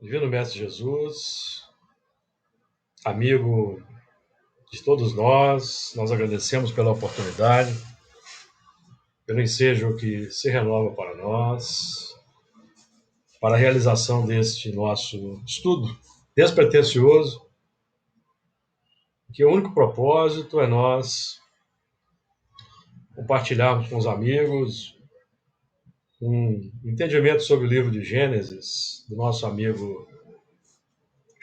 Divino Mestre Jesus, amigo de todos nós agradecemos pela oportunidade, pelo ensejo que se renova para nós, para a realização deste nosso estudo despretensioso, que o único propósito é nós compartilharmos com os amigos um entendimento sobre o livro de Gênesis, do nosso amigo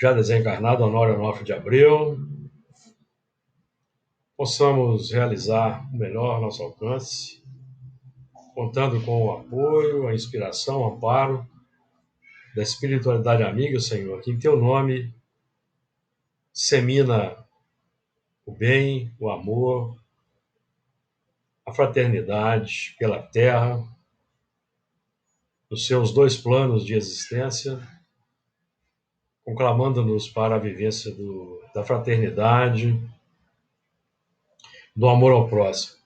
já desencarnado, Honório Onofre de Abreu, possamos realizar o melhor ao nosso alcance, contando com o apoio, a inspiração, o amparo da espiritualidade amiga, Senhor, que em teu nome semina o bem, o amor, a fraternidade pela terra, nos seus dois planos de existência, conclamando-nos para a vivência da fraternidade, do amor ao próximo.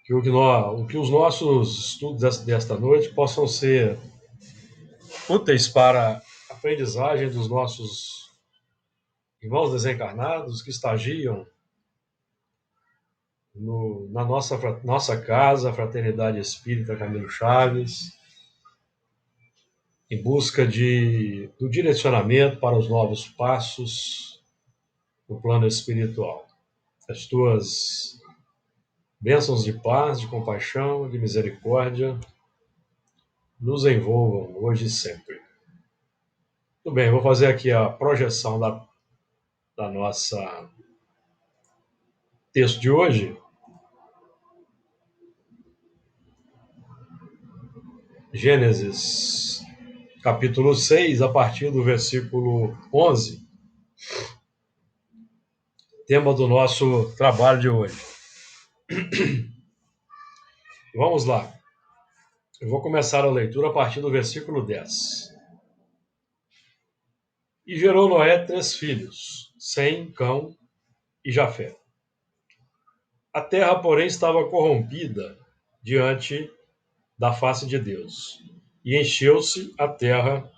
Que os nossos estudos desta noite possam ser úteis para a aprendizagem dos nossos irmãos desencarnados que estagiam na nossa casa, a Fraternidade Espírita Camilo Chaves, em busca do direcionamento para os novos passos no plano espiritual. As tuas bênçãos de paz, de compaixão, de misericórdia nos envolvam hoje e sempre. Muito bem, vou fazer aqui a projeção da nossa texto de hoje. Gênesis, capítulo 6, a partir do versículo 11, tema do nosso trabalho de hoje. Vamos lá. Eu vou começar a leitura a partir do versículo 10. E gerou Noé 3 filhos, Sem, Cão e Jafé. A terra, porém, estava corrompida diante da face de Deus, e encheu-se a terra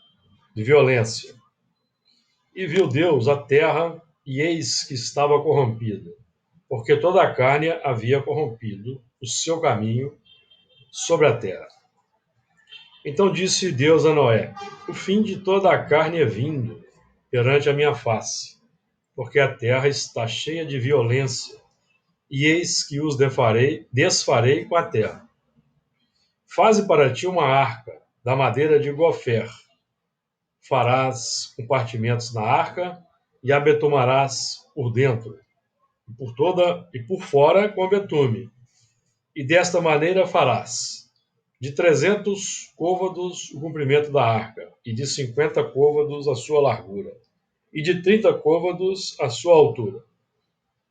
de violência. E viu Deus a terra, e eis que estava corrompida, porque toda a carne havia corrompido o seu caminho sobre a terra. Então disse Deus a Noé: o fim de toda a carne é vindo perante a minha face, porque a terra está cheia de violência, e eis que os desfarei com a terra. Faze para ti uma arca da madeira de gofer. Farás compartimentos na arca e a betumarás por dentro, e por fora com betume. E desta maneira farás: de 300 côvados o comprimento da arca, e de 50 côvados a sua largura, e de 30 côvados a sua altura.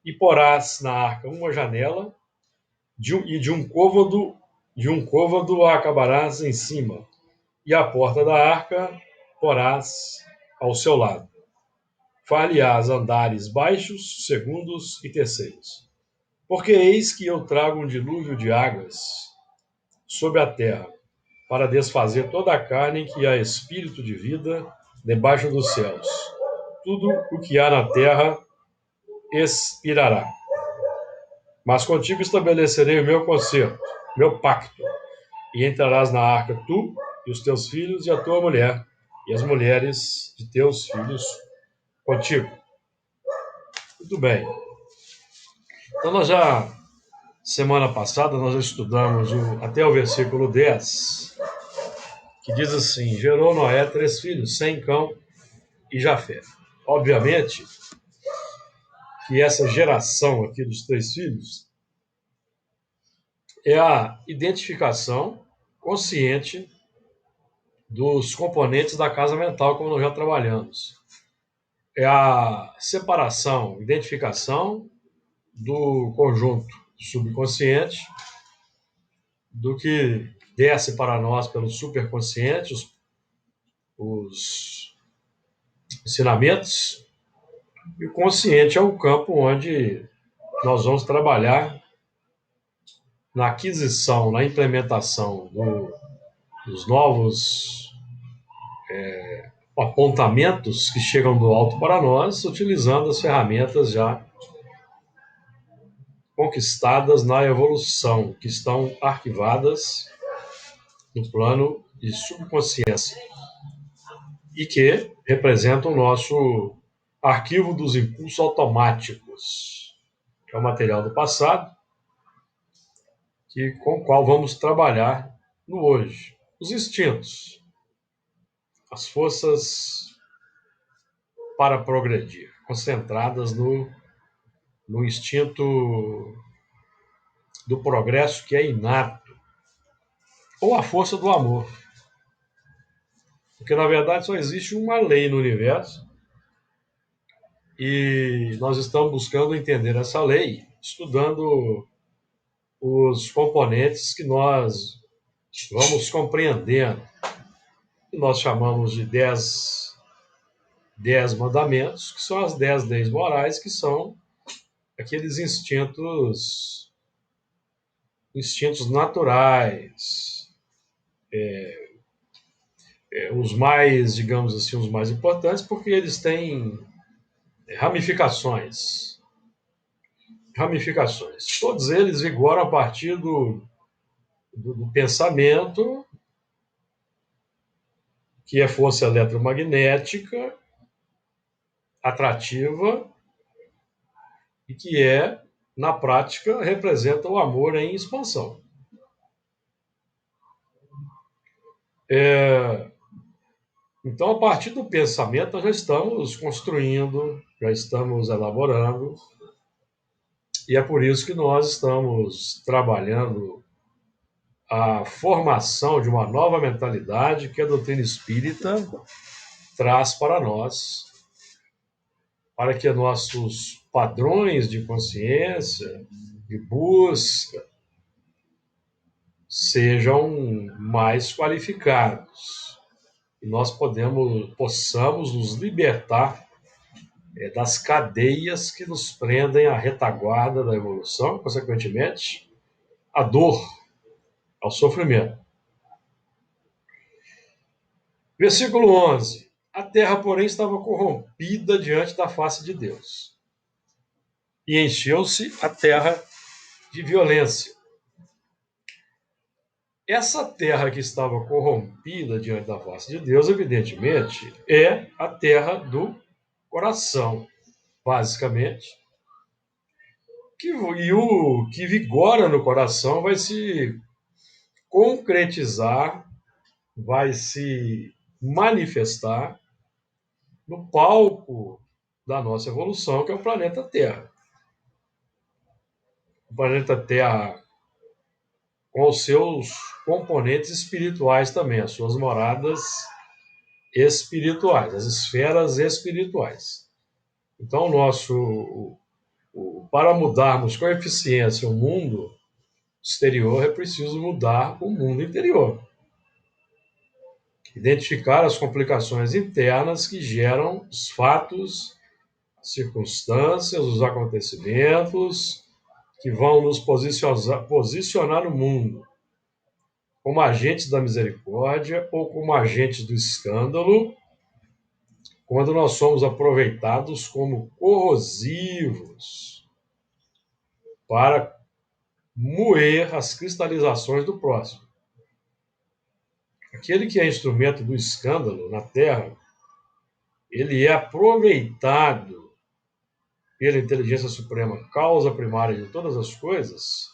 E porás na arca uma janela, e de um côvado a acabarás em cima, e a porta da arca porás ao seu lado. Far-lhe-ás andares baixos, segundos e terceiros. Porque eis que eu trago um dilúvio de águas sobre a terra, para desfazer toda a carne em que há espírito de vida debaixo dos céus. Tudo o que há na terra expirará. Mas contigo estabelecerei o meu concerto, meu pacto, e entrarás na arca tu e os teus filhos e a tua mulher, e as mulheres de teus filhos contigo. Muito bem. Então, semana passada, nós já estudamos até o versículo 10, que diz assim: gerou Noé 3 filhos, Sem, Cão e Jafé. Obviamente que essa geração aqui dos 3 filhos é a identificação consciente dos componentes da casa mental, como nós já trabalhamos. É a separação, identificação do conjunto subconsciente, do que desce para nós pelo superconsciente, os ensinamentos, e o consciente é o campo onde nós vamos trabalhar na aquisição, na implementação dos novos apontamentos que chegam do alto para nós, utilizando as ferramentas já conquistadas na evolução, que estão arquivadas no plano de subconsciência e que representam o nosso arquivo dos impulsos automáticos, que é o material do passado, com o qual vamos trabalhar no hoje. Os instintos, as forças para progredir, concentradas no instinto do progresso que é inato, ou a força do amor. Porque, na verdade, só existe uma lei no universo e nós estamos buscando entender essa lei, estudando os componentes que nós vamos compreendendo, que nós chamamos de 10 mandamentos, que são as 10 leis morais, que são aqueles instintos naturais, os mais, digamos assim, os mais importantes, porque eles têm ramificações. Todos eles vigoram a partir do pensamento, que é força eletromagnética, atrativa, e que na prática, representa o amor em expansão. Então, a partir do pensamento, nós já estamos construindo, já estamos elaborando, e é por isso que nós estamos trabalhando a formação de uma nova mentalidade que a doutrina espírita traz para nós, para que nossos padrões de consciência, de busca, sejam mais qualificados. E nós possamos nos libertar das cadeias que nos prendem à retaguarda da evolução, consequentemente, à dor, ao sofrimento. Versículo 11. A terra, porém, estava corrompida diante da face de Deus. E encheu-se a terra de violência. Essa terra que estava corrompida diante da face de Deus, evidentemente, é a terra do coração, basicamente. E o que vigora no coração vai se concretizar, vai se manifestar no palco da nossa evolução, que é o planeta Terra. O planeta Terra com os seus componentes espirituais também, as suas moradas espirituais, as esferas espirituais. Então, para mudarmos com eficiência o mundo exterior, é preciso mudar o mundo interior. Identificar as complicações internas que geram os fatos, as circunstâncias, os acontecimentos que vão nos posicionar no mundo como agentes da misericórdia ou como agentes do escândalo, quando nós somos aproveitados como corrosivos para moer as cristalizações do próximo. Aquele que é instrumento do escândalo na Terra, ele é aproveitado pela inteligência suprema, causa primária de todas as coisas,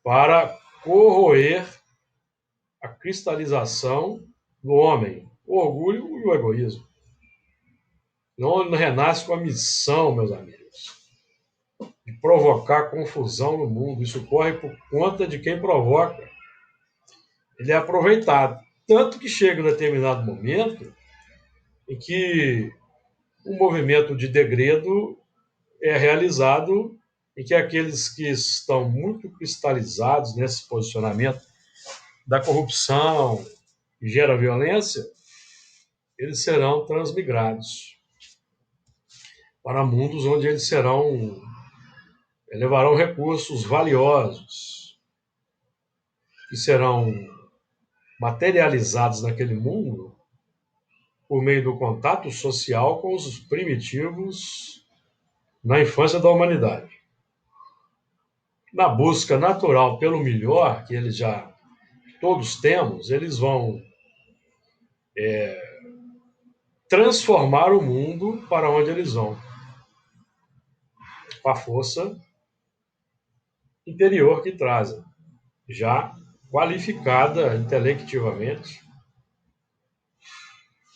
para corroer a cristalização do homem, o orgulho e o egoísmo. Não renasce com a missão, meus amigos, de provocar confusão no mundo. Isso corre por conta de quem provoca. Ele é aproveitado. Tanto que chega um determinado momento em que um movimento de degredo é realizado, em que aqueles que estão muito cristalizados nesse posicionamento da corrupção que gera violência, eles serão transmigrados para mundos onde eles levarão recursos valiosos que serão materializados naquele mundo por meio do contato social com os primitivos na infância da humanidade. Na busca natural pelo melhor, que eles já todos temos, eles vão transformar o mundo para onde eles vão, com a força interior que trazem, já qualificada intelectivamente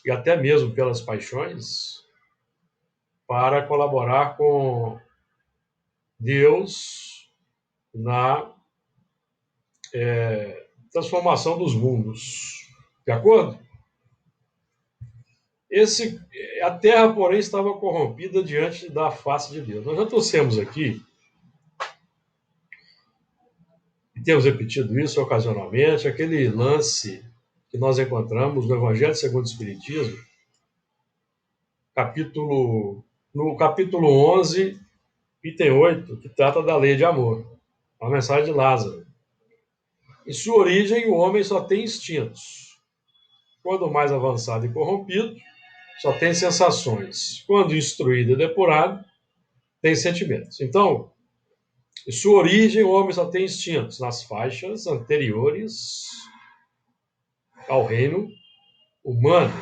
e até mesmo pelas paixões, para colaborar com Deus na transformação dos mundos. De acordo? A terra, porém, estava corrompida diante da face de Deus. Nós já trouxemos aqui, e temos repetido isso ocasionalmente, aquele lance que nós encontramos no Evangelho segundo o Espiritismo, no capítulo 11, item 8, que trata da lei de amor, a mensagem de Lázaro. Em sua origem, o homem só tem instintos. Quando mais avançado e corrompido, só tem sensações. Quando instruído e depurado, tem sentimentos. Então, em sua origem, o homem só tem instintos nas faixas anteriores ao reino humano.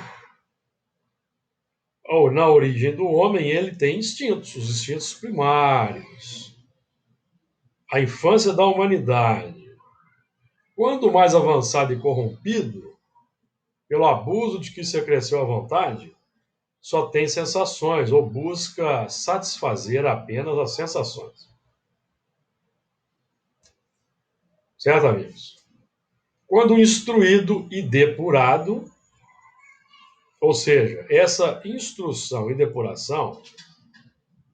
Ou na origem do homem, ele tem instintos, os instintos primários. A infância da humanidade. Quando mais avançado e corrompido, pelo abuso de que se acresceu à vontade, só tem sensações ou busca satisfazer apenas as sensações. Certo, amigos? Quando instruído e depurado, ou seja, essa instrução e depuração,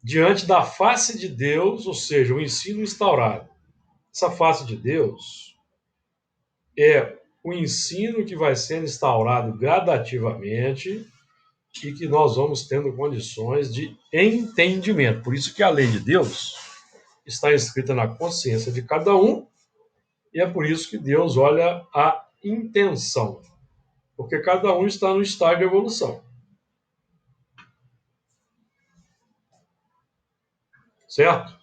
diante da face de Deus, ou seja, o ensino instaurado. Essa face de Deus é o ensino que vai sendo instaurado gradativamente e que nós vamos tendo condições de entendimento. Por isso que a lei de Deus está escrita na consciência de cada um, e é por isso que Deus olha a intenção, porque cada um está no estágio de evolução. Certo?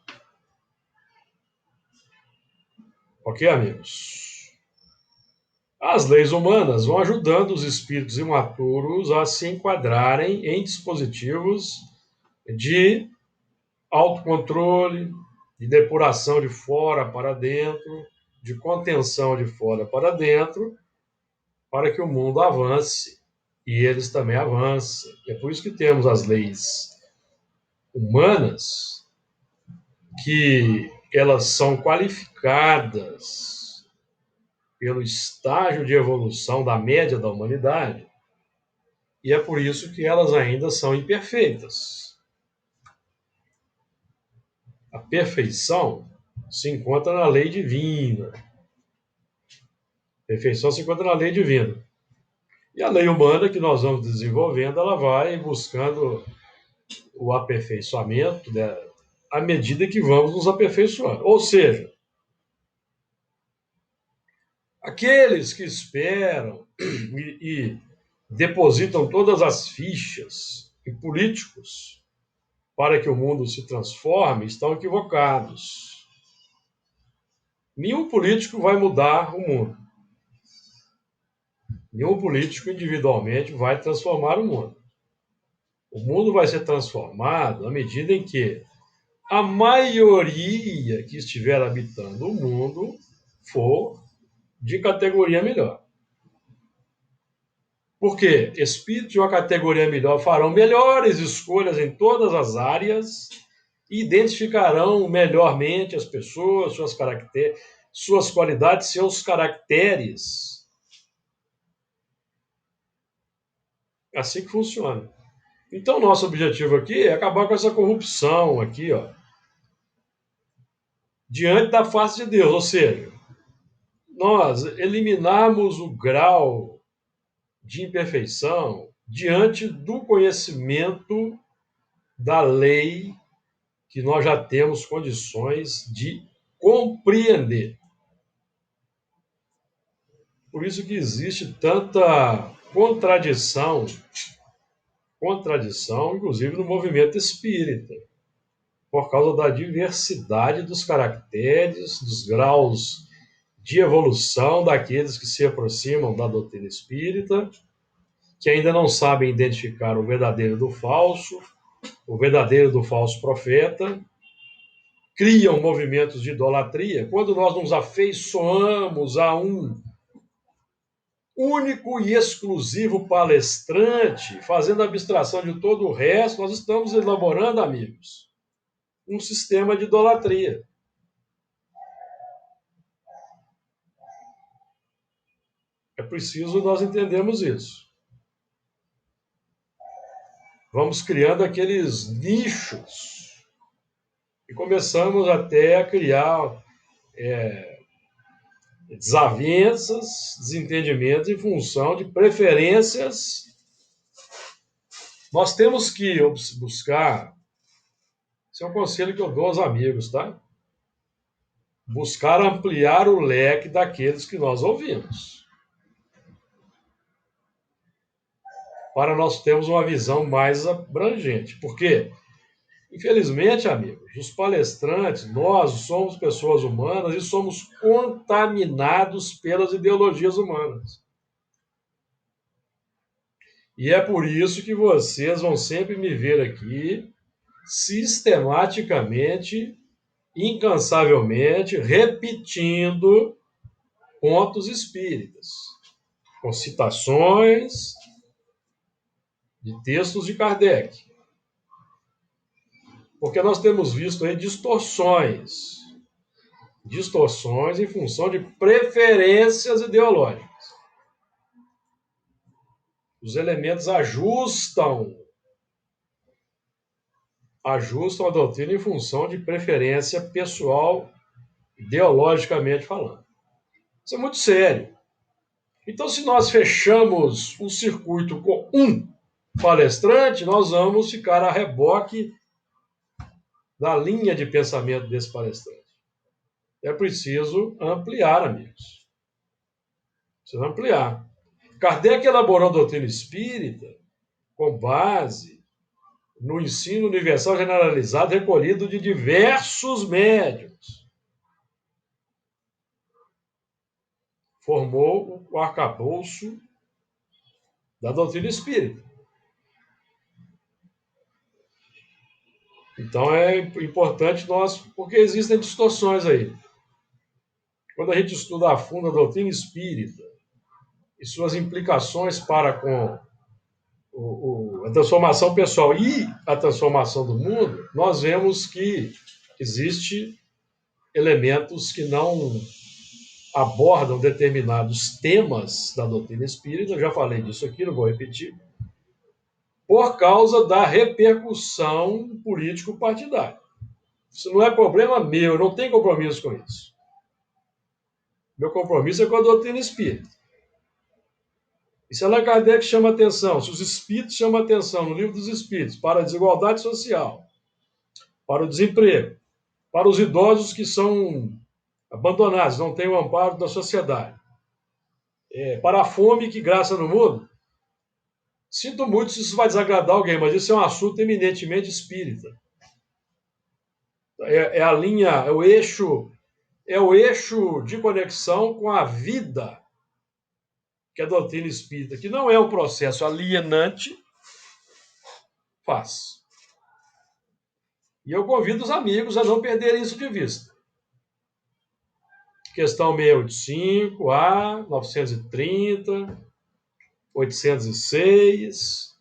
Ok, amigos? As leis humanas vão ajudando os espíritos imaturos a se enquadrarem em dispositivos de autocontrole, de depuração de fora para dentro, de contenção de fora para dentro, para que o mundo avance e eles também avancem. É por isso que temos as leis humanas, que elas são qualificadas pelo estágio de evolução da média da humanidade, e é por isso que elas ainda são imperfeitas. A perfeição se encontra na lei divina. A perfeição se encontra na lei divina. E a lei humana que nós vamos desenvolvendo, ela vai buscando o aperfeiçoamento, né, à medida que vamos nos aperfeiçoando. Ou seja, aqueles que esperam e depositam todas as fichas em políticos para que o mundo se transforme estão equivocados. Nenhum político vai mudar o mundo. Nenhum político individualmente vai transformar o mundo. O mundo vai ser transformado à medida em que a maioria que estiver habitando o mundo for de categoria melhor. Porque espíritos de uma categoria melhor farão melhores escolhas em todas as áreas e identificarão melhormente as pessoas, suas qualidades, seus caracteres. É assim que funciona. Então, nosso objetivo aqui é acabar com essa corrupção aqui, ó, diante da face de Deus, ou seja, nós eliminarmos o grau de imperfeição diante do conhecimento da lei que nós já temos condições de compreender. Por isso que existe tanta contradição contradição, inclusive no movimento espírita, por causa da diversidade dos caracteres, dos graus de evolução daqueles que se aproximam da doutrina espírita, que ainda não sabem identificar o verdadeiro do falso, o verdadeiro do falso profeta, criam movimentos de idolatria. Quando nós nos afeiçoamos a um único e exclusivo palestrante, fazendo abstração de todo o resto, nós estamos elaborando, amigos, um sistema de idolatria. É preciso nós entendermos isso. Vamos criando aqueles nichos e começamos até a criar desavenças, desentendimentos em função de preferências. Nós temos que buscar, esse é um conselho que eu dou aos amigos, tá? Buscar ampliar o leque daqueles que nós ouvimos, para nós termos uma visão mais abrangente. Por quê? Infelizmente, amigos, os palestrantes, nós somos pessoas humanas e somos contaminados pelas ideologias humanas. E é por isso que vocês vão sempre me ver aqui, sistematicamente, incansavelmente, repetindo pontos espíritas, com citações de textos de Kardec. Porque nós temos visto aí distorções em função de preferências ideológicas. Os elementos ajustam a doutrina em função de preferência pessoal, ideologicamente falando. Isso é muito sério. Então, se nós fechamos um circuito com um palestrante, nós vamos ficar a reboque da linha de pensamento desse palestrante. É preciso ampliar, amigos. Precisa ampliar. Kardec elaborou a doutrina espírita com base no ensino universal generalizado recolhido de diversos médiuns. Formou o arcabouço da doutrina espírita. Então é importante nós, porque existem distorções aí. Quando a gente estuda a fundo a doutrina espírita e suas implicações para com a transformação pessoal e a transformação do mundo, nós vemos que existe elementos que não abordam determinados temas da doutrina espírita, eu já falei disso aqui, não vou repetir, por causa da repercussão político-partidária. Isso não é problema meu, eu não tenho compromisso com isso. Meu compromisso é com a doutrina espírita. E se Allan Kardec chama atenção, se os espíritos chamam atenção no livro dos espíritos para a desigualdade social, para o desemprego, para os idosos que são abandonados, não têm o amparo da sociedade, para a fome que graça no mundo, sinto muito se isso vai desagradar alguém, mas isso é um assunto eminentemente espírita. É a linha, é o eixo de conexão com a vida que a doutrina espírita, que não é um processo alienante, faz. E eu convido os amigos a não perderem isso de vista. Questão 685, A, 930, 806,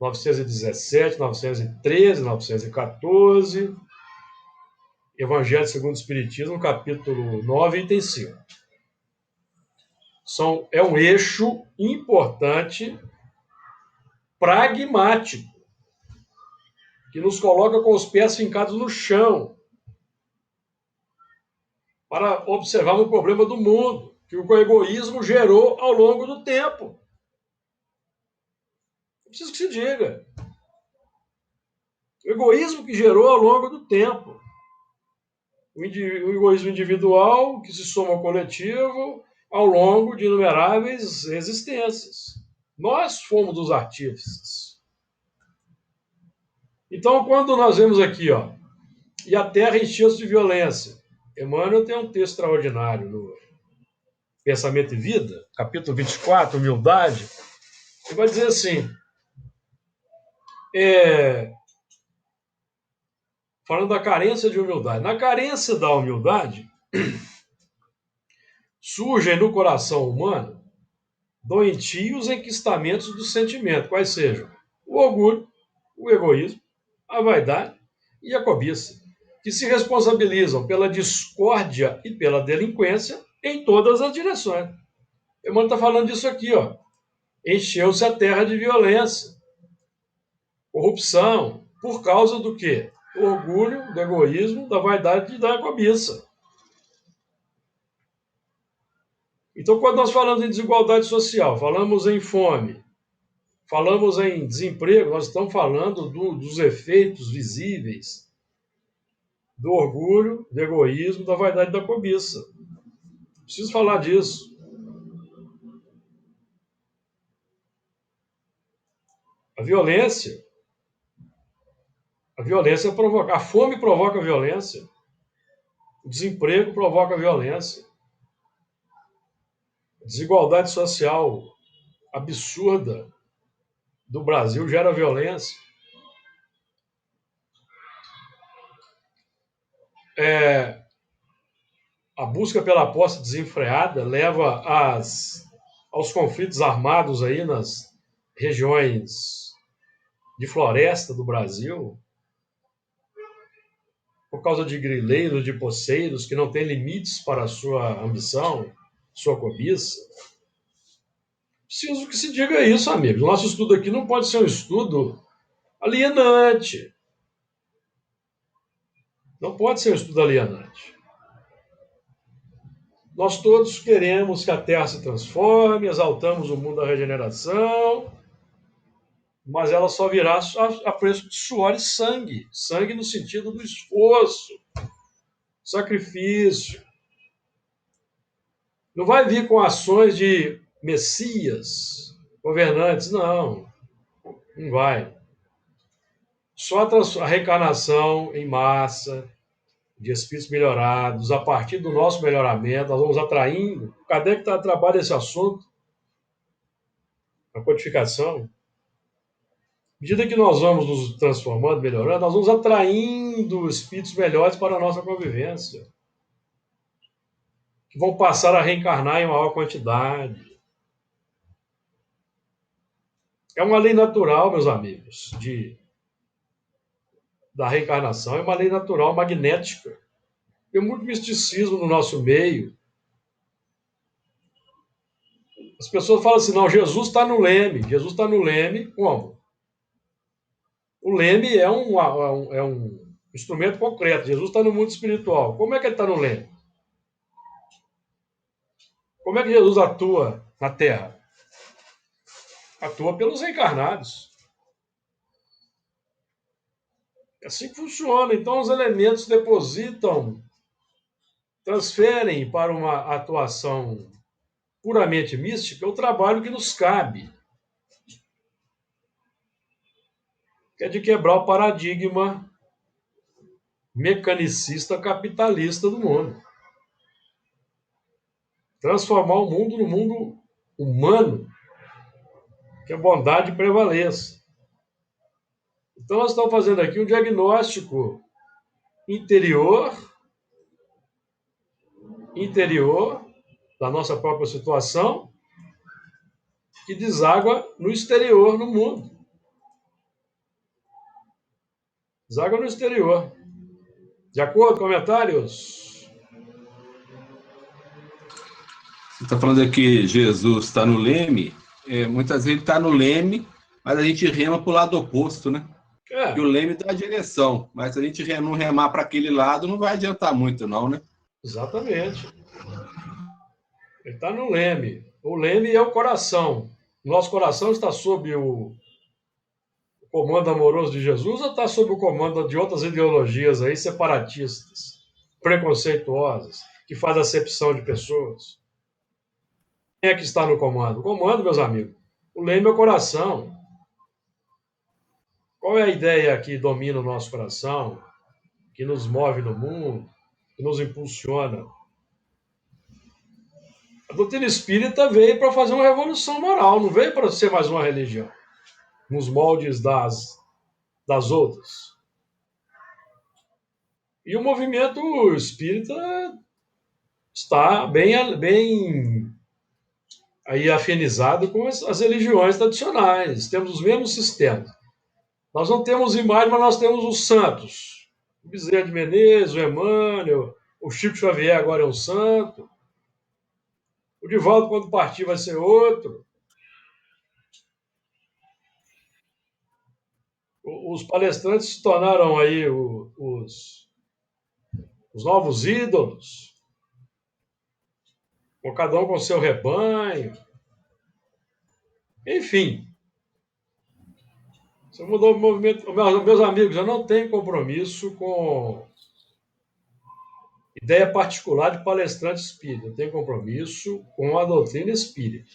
917, 913, 914, Evangelho segundo o Espiritismo, capítulo 9, item 5. É um eixo importante, pragmático, que nos coloca com os pés fincados no chão, para observar o problema do mundo, que o egoísmo gerou ao longo do tempo. Preciso que se diga. O egoísmo que gerou ao longo do tempo. O egoísmo individual que se soma ao coletivo ao longo de inumeráveis existências. Nós fomos os artífices. Então, quando nós vemos aqui, ó, e a terra encheu-se de violência. Emmanuel tem um texto extraordinário no Pensamento e Vida, capítulo 24, Humildade. Ele vai dizer assim, falando da carência de humildade. Na carência da humildade, surgem no coração humano doentios enquistamentos do sentimento, quais sejam o orgulho, o egoísmo, a vaidade e a cobiça, que se responsabilizam pela discórdia e pela delinquência em todas as direções. Emmanuel está falando disso aqui, ó. Encheu-se a terra de violência, corrupção, por causa do quê? Do orgulho, do egoísmo, da vaidade e da cobiça. Então, quando nós falamos em desigualdade social, falamos em fome, falamos em desemprego, nós estamos falando dos efeitos visíveis do orgulho, do egoísmo, da vaidade e da cobiça. Preciso falar disso. A violência provoca, a fome provoca violência, o desemprego provoca violência, a desigualdade social absurda do Brasil gera violência. A busca pela posse desenfreada leva aos conflitos armados aí nas regiões de floresta do Brasil, por causa de grileiros, de poceiros que não têm limites para a sua ambição, sua cobiça. Preciso que se diga isso, amigos. O nosso estudo aqui não pode ser um estudo alienante. Não pode ser um estudo alienante. Nós todos queremos que a Terra se transforme, exaltamos o mundo da regeneração, mas ela só virá a preço de suor e sangue. Sangue no sentido do esforço, sacrifício. Não vai vir com ações de messias, governantes, não. Não vai. Só a reencarnação em massa, de espíritos melhorados, a partir do nosso melhoramento, nós vamos atraindo. Kardec trabalha esse assunto, a codificação. À medida que nós vamos nos transformando, melhorando, nós vamos atraindo espíritos melhores para a nossa convivência, que vão passar a reencarnar em maior quantidade. É uma lei natural, meus amigos, da reencarnação, é uma lei natural, magnética. Tem muito misticismo no nosso meio. As pessoas falam assim, não, Jesus está no leme. Jesus está no leme, como? O leme é um instrumento concreto. Jesus está no mundo espiritual. Como é que ele está no leme? Como é que Jesus atua na Terra? Atua pelos encarnados. É assim que funciona. Então, os elementos depositam, transferem para uma atuação puramente mística o trabalho que nos cabe, que é de quebrar o paradigma mecanicista capitalista do mundo. Transformar o mundo no mundo humano, que a bondade prevaleça. Então, nós estamos fazendo aqui um diagnóstico interior da nossa própria situação, que deságua no exterior, no mundo. Deságua no exterior. De acordo? Comentários? Você está falando aqui, Jesus está no leme, muitas vezes ele está no leme, mas a gente rema para o lado oposto, né? E o leme dá a direção, mas se a gente não remar para aquele lado, não vai adiantar muito, não, né? Exatamente. Ele está no leme. O leme é o coração. Nosso coração está sob o comando amoroso de Jesus ou está sob o comando de outras ideologias aí separatistas, preconceituosas, que fazem acepção de pessoas? Quem é que está no comando? O comando, meus amigos, O leme é o coração. Qual é a ideia que domina o nosso coração, que nos move no mundo, que nos impulsiona? A doutrina espírita veio para fazer uma revolução moral, não veio para ser mais uma religião, nos moldes das outras. E o movimento espírita está bem aí afinizado com as religiões tradicionais. Temos os mesmos sistemas. Nós não temos imagem, mas nós temos os santos. O Bezerra de Menezes, o Emmanuel, o Chico Xavier agora é um santo. O Divaldo, quando partir, vai ser outro. Os palestrantes se tornaram aí os novos ídolos, com cada um com seu rebanho. Enfim, você mudou o movimento. Meus amigos, eu não tenho compromisso com ideia particular de palestrante espírita. Eu tenho compromisso com a doutrina espírita.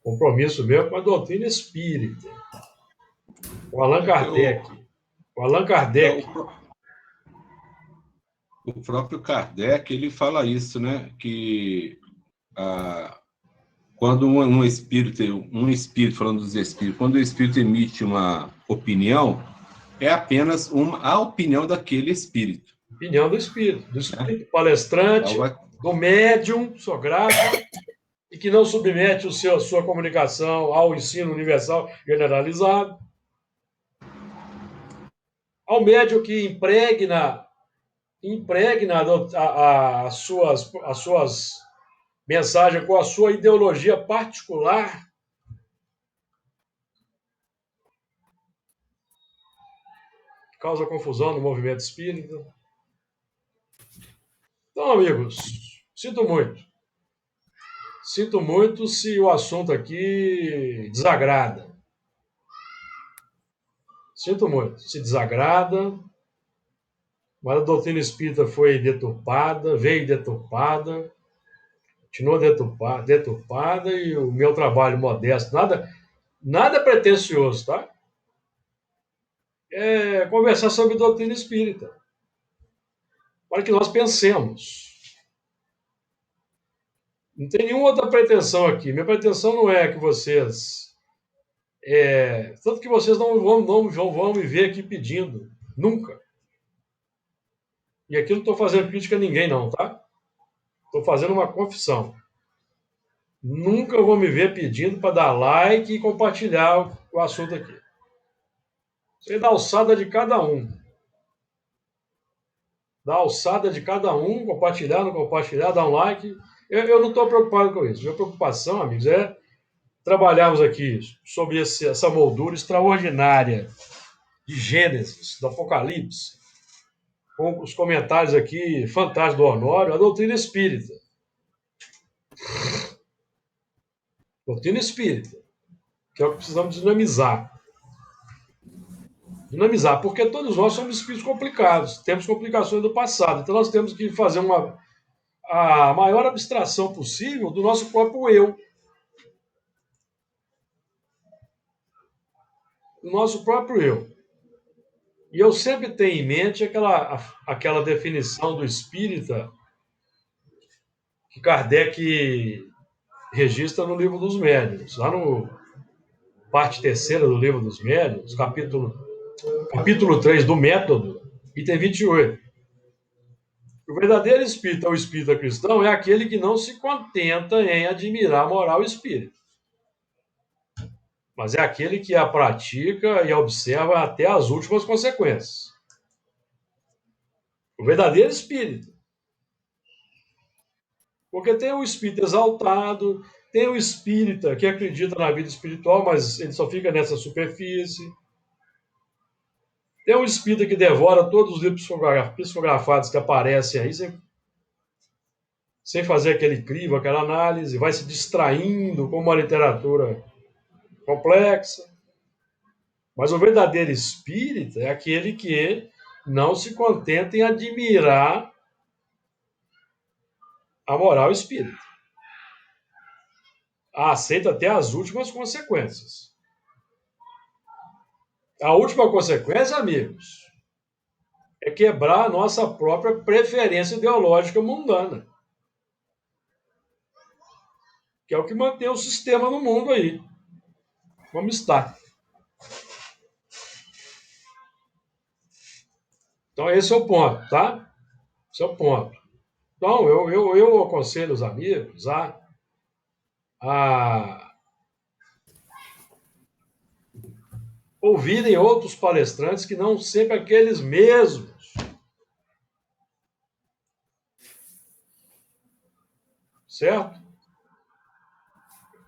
Compromisso meu com a doutrina espírita. Com Allan Kardec. O Allan Kardec. O próprio Kardec, ele fala isso, né? Que quando um espírito, falando dos espíritos, quando o espírito emite uma opinião, é apenas a opinião daquele espírito. Opinião do espírito palestrante, do médium, sográfico, e que não submete a sua comunicação ao ensino universal generalizado. Ao médium que impregna as suas mensagens com a sua ideologia particular. Causa confusão no movimento espírita. Então, amigos, sinto muito. Sinto muito se o assunto aqui desagrada. Sinto muito. Se desagrada, mas a doutrina espírita foi deturpada, veio deturpada, continuou deturpada, e o meu trabalho modesto, nada pretensioso, tá? É conversar sobre doutrina espírita, para que nós pensemos. Não tem nenhuma outra pretensão aqui. Minha pretensão não é que vocês... tanto que vocês não vão me ver aqui pedindo. Nunca. E aqui não estou fazendo crítica a ninguém, não, tá? Estou fazendo uma confissão. Nunca vou me ver pedindo para dar like e compartilhar o assunto aqui. Isso é da alçada de cada um. Da alçada de cada um, compartilhar, não compartilhar, dar um like. Eu não estou preocupado com isso. Minha preocupação, amigos, é trabalharmos aqui sobre essa moldura extraordinária de Gênesis, do Apocalipse, com os comentários aqui fantásticos do Honório, a doutrina espírita. Doutrina espírita, que é o que precisamos dinamizar. Dinamizar, porque todos nós somos espíritos complicados, temos complicações do passado, então nós temos que fazer a maior abstração possível do nosso próprio eu. Do nosso próprio eu. E eu sempre tenho em mente aquela definição do espírita que Kardec registra no Livro dos Médiuns, lá no parte 3ª do Livro dos Médiuns, capítulo 3 do Método, item 28. O verdadeiro espírita, o espírita cristão, é aquele que não se contenta em admirar a moral espírita, mas é aquele que a pratica e a observa até as últimas consequências. O verdadeiro espírita. Porque tem o espírito exaltado, tem o espírita que acredita na vida espiritual, mas ele só fica nessa superfície. Tem o espírita que devora todos os livros psicografados que aparecem aí, sem fazer aquele crivo, aquela análise, vai se distraindo com uma literatura complexa. Mas o verdadeiro espírita é aquele que não se contenta em admirar a moral espírita. aceita até as últimas consequências. A última consequência, amigos, é quebrar a nossa própria preferência ideológica mundana, que é o que mantém o sistema no mundo aí, como está. Então, esse é o ponto, tá? Esse é o ponto. Então, eu aconselho os amigos a ouvirem outros palestrantes que não sempre aqueles mesmos. Certo?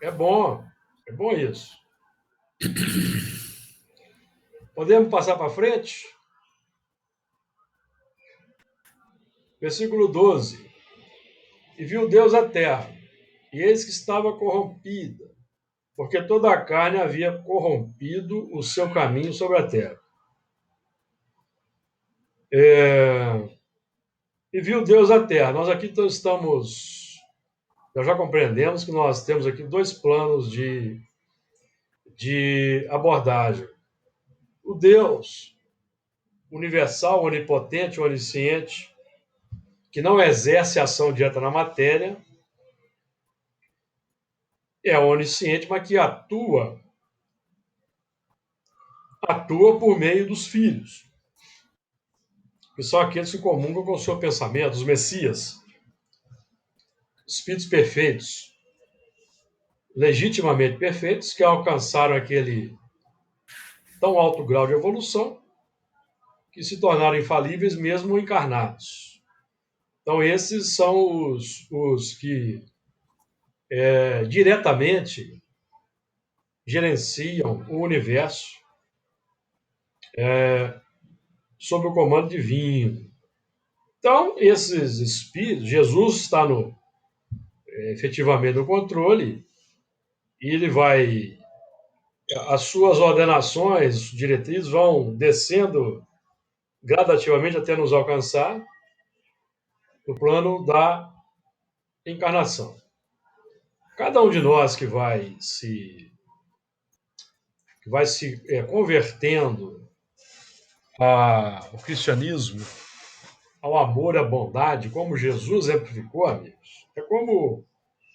É bom isso. Podemos passar para frente? Versículo 12. E viu Deus a terra, e eis que estava corrompida, porque toda a carne havia corrompido o seu caminho sobre a terra. E viu Deus a terra. Nós aqui estamos, nós já compreendemos que nós temos aqui dois planos de abordagem. O Deus universal, onipotente, onisciente, que não exerce ação direta na matéria, é onisciente, mas que atua por meio dos filhos, que são aqueles que comungam com o seu pensamento, os Messias, espíritos perfeitos, legitimamente perfeitos, que alcançaram aquele tão alto grau de evolução que se tornaram infalíveis mesmo encarnados. Então, esses são os que diretamente gerenciam o universo sob o comando divino. Então, esses espíritos, Jesus está efetivamente no controle, e ele vai, as suas ordenações, diretrizes vão descendo gradativamente até nos alcançar no plano da encarnação. Cada um de nós que vai se convertendo ao cristianismo, ao amor e à bondade, como Jesus exemplificou, amigos. É como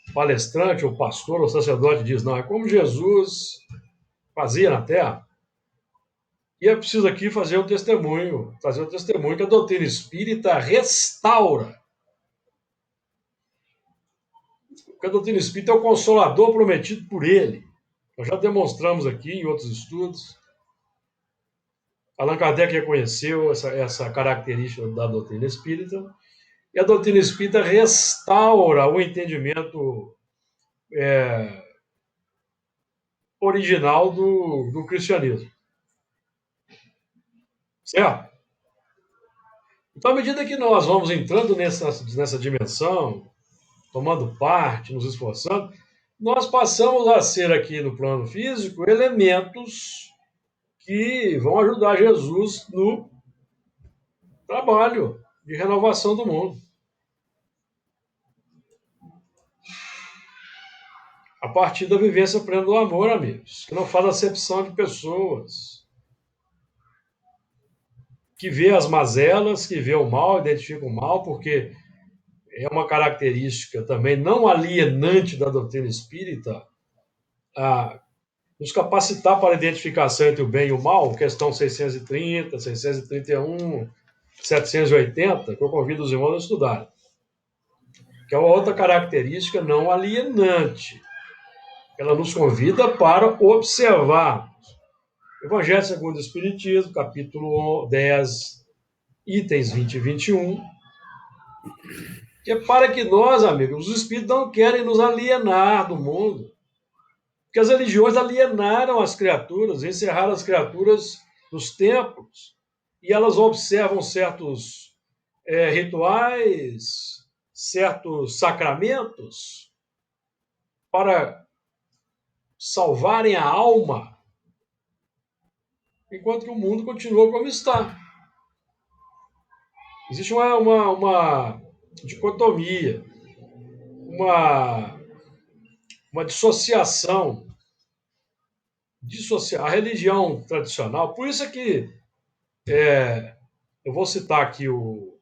o palestrante, o pastor, o sacerdote diz, não, é como Jesus fazia na Terra. E é preciso aqui fazer um testemunho, que a doutrina espírita restaura. Porque a doutrina espírita é o consolador prometido por ele. Nós já demonstramos aqui em outros estudos. Allan Kardec reconheceu essa característica da doutrina espírita. E a doutrina espírita restaura o entendimento original do cristianismo. Certo? Então, à medida que nós vamos entrando nessa dimensão, tomando parte, nos esforçando, nós passamos a ser aqui no plano físico elementos que vão ajudar Jesus no trabalho de renovação do mundo. A partir da vivência plena do amor, amigos, que não faz acepção de pessoas, que vê as mazelas, que vê o mal, identifica o mal, porque é uma característica também não alienante da doutrina espírita, nos capacitar para a identificação entre o bem e o mal, questão 630, 631, 780, que eu convido os irmãos a estudarem, que é uma outra característica não alienante. Ela nos convida para observar. Evangelho segundo o Espiritismo, capítulo 10, itens 20 e 21, que é para que nós, amigos, os espíritos não querem nos alienar do mundo, porque as religiões alienaram as criaturas, encerraram as criaturas nos templos, e elas observam certos rituais, certos sacramentos, para salvarem a alma, enquanto que o mundo continua como está. Existe uma dicotomia, uma uma dissociação. A religião tradicional, por isso é que eu vou citar aqui o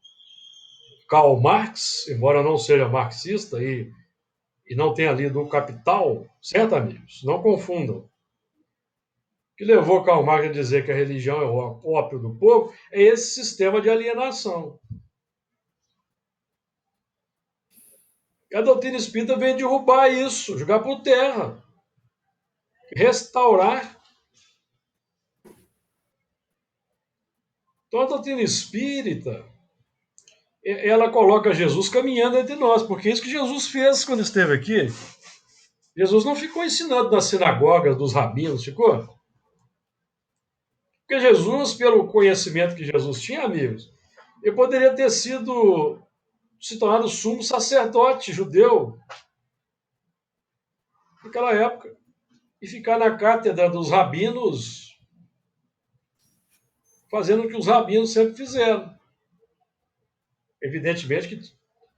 Karl Marx, embora eu não seja marxista e não tenha lido o Capital, certo, amigos? Não confundam. O que levou Karl Marx a dizer que a religião é o ópio do povo é esse sistema de alienação. E a doutrina espírita vem derrubar isso, jogar por terra, restaurar. Então a doutrina espírita, ela coloca Jesus caminhando entre nós, porque é isso que Jesus fez quando esteve aqui. Jesus não ficou ensinando nas sinagogas dos rabinos, ficou? Porque Jesus, pelo conhecimento que Jesus tinha, amigos, ele poderia ter se tornado sumo sacerdote judeu naquela época e ficar na cátedra dos rabinos, fazendo o que os rabinos sempre fizeram. Evidentemente que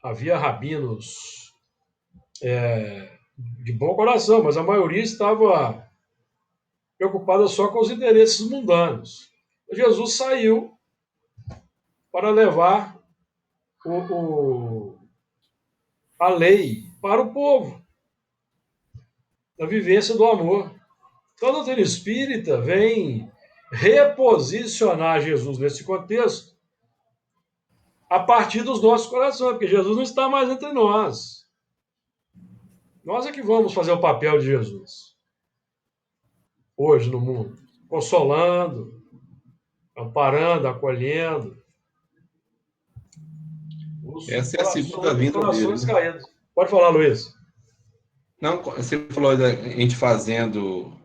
havia rabinos de bom coração, mas a maioria estava preocupada só com os interesses mundanos. Jesus saiu para levar a lei para o povo, da vivência do amor. Então, a doutrina espírita vem reposicionar Jesus nesse contexto a partir dos nossos corações, porque Jesus não está mais entre nós. Nós é que vamos fazer o papel de Jesus hoje no mundo, consolando, amparando, acolhendo. Essa é a segunda vinda dele. Caídos. Pode falar, Luiz. Não, você falou da gente fazendo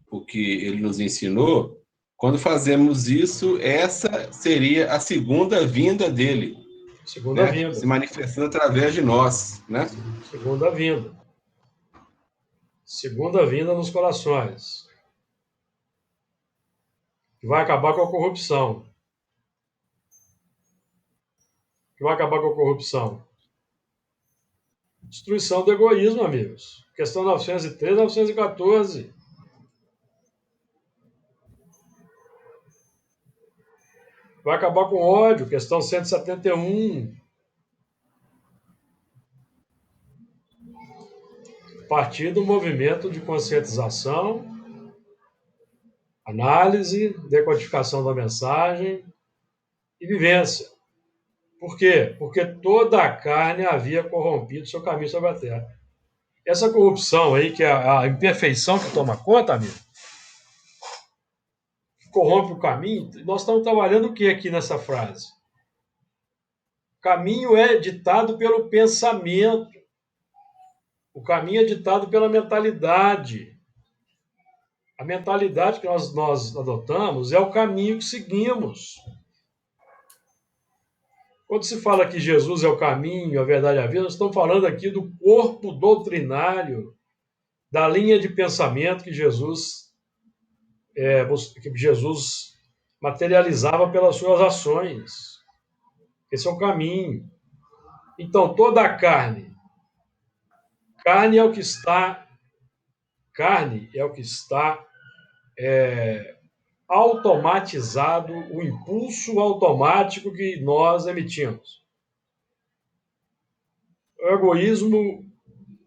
o que ele nos ensinou. Quando fazemos isso, essa seria a segunda vinda dele. Segunda vinda. Se manifestando através de nós, né? Segunda vinda. Segunda vinda nos corações. Que vai acabar com a corrupção. Que vai acabar com a corrupção. Destruição do egoísmo, amigos. Questão 913, 914. Vai acabar com ódio, questão 171. Partir do movimento de conscientização, análise, decodificação da mensagem e vivência. Por quê? Porque toda a carne havia corrompido seu caminho sobre a terra. Essa corrupção aí, que é a imperfeição que toma conta, amigo, que corrompe o caminho, nós estamos trabalhando o que aqui nessa frase? O caminho é ditado pelo pensamento. O caminho é ditado pela mentalidade. A mentalidade que nós adotamos é o caminho que seguimos. Quando se fala que Jesus é o caminho, a verdade e a vida, nós estamos falando aqui do corpo doutrinário, da linha de pensamento que Jesus materializava pelas suas ações. Esse é o caminho. Então, toda a carne é o que está automatizado, o impulso automático que nós emitimos. O egoísmo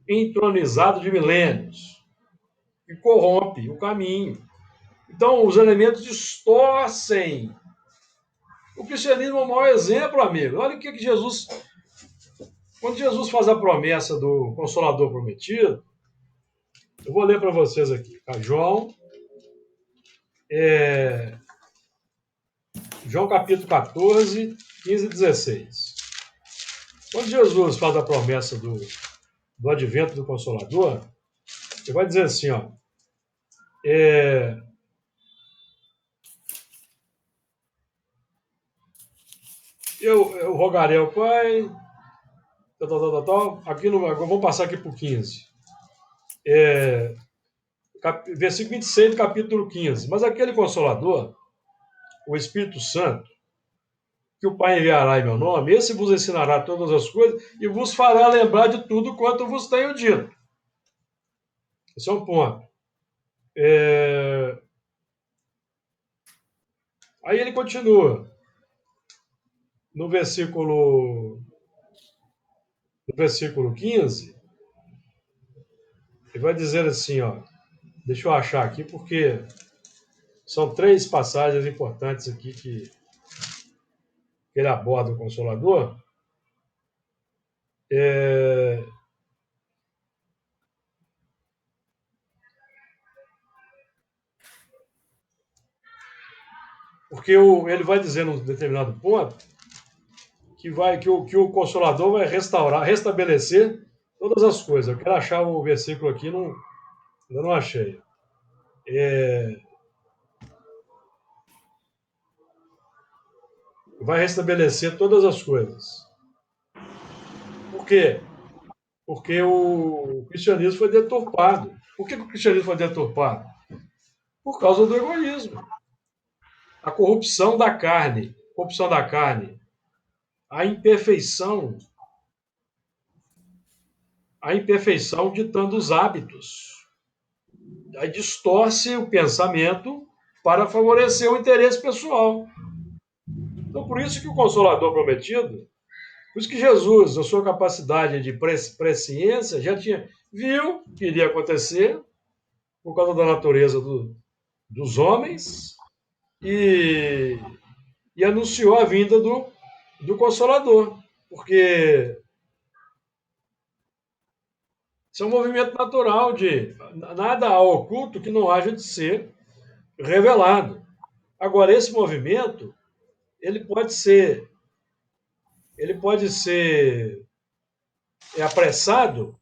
entronizado de milênios, que corrompe o caminho. Então, os elementos distorcem. O cristianismo é o maior exemplo, amigo. Olha o que Jesus... Quando Jesus faz a promessa do Consolador prometido, eu vou ler para vocês aqui. Tá? João capítulo 14, 15 e 16. Quando Jesus faz a promessa do advento do Consolador, ele vai dizer assim, ó, eu rogarei ao Pai, aqui vamos passar aqui para o 15. Versículo 26 do capítulo 15. Mas aquele Consolador, o Espírito Santo, que o Pai enviará em meu nome, esse vos ensinará todas as coisas e vos fará lembrar de tudo quanto vos tenho dito. Esse é um ponto. Aí ele continua. No versículo 15, ele vai dizer assim, ó. Deixa eu achar aqui, porque são 3 passagens importantes aqui que ele aborda o Consolador. Porque ele vai dizer num determinado ponto que o Consolador vai restabelecer todas as coisas. Eu quero achar o versículo aqui, ainda não achei. Vai restabelecer todas as coisas. Por quê? Porque o cristianismo foi deturpado. Por que o cristianismo foi deturpado? Por causa do egoísmo. A corrupção da carne. A imperfeição ditando os hábitos. Aí distorce o pensamento para favorecer o interesse pessoal. Então, por isso que o Consolador prometido, por isso que Jesus, a sua capacidade de presciência, já viu que iria acontecer por causa da natureza dos homens e anunciou a vinda do Consolador, porque isso é um movimento natural de nada há oculto que não haja de ser revelado. Agora, esse movimento, ele pode ser apressado,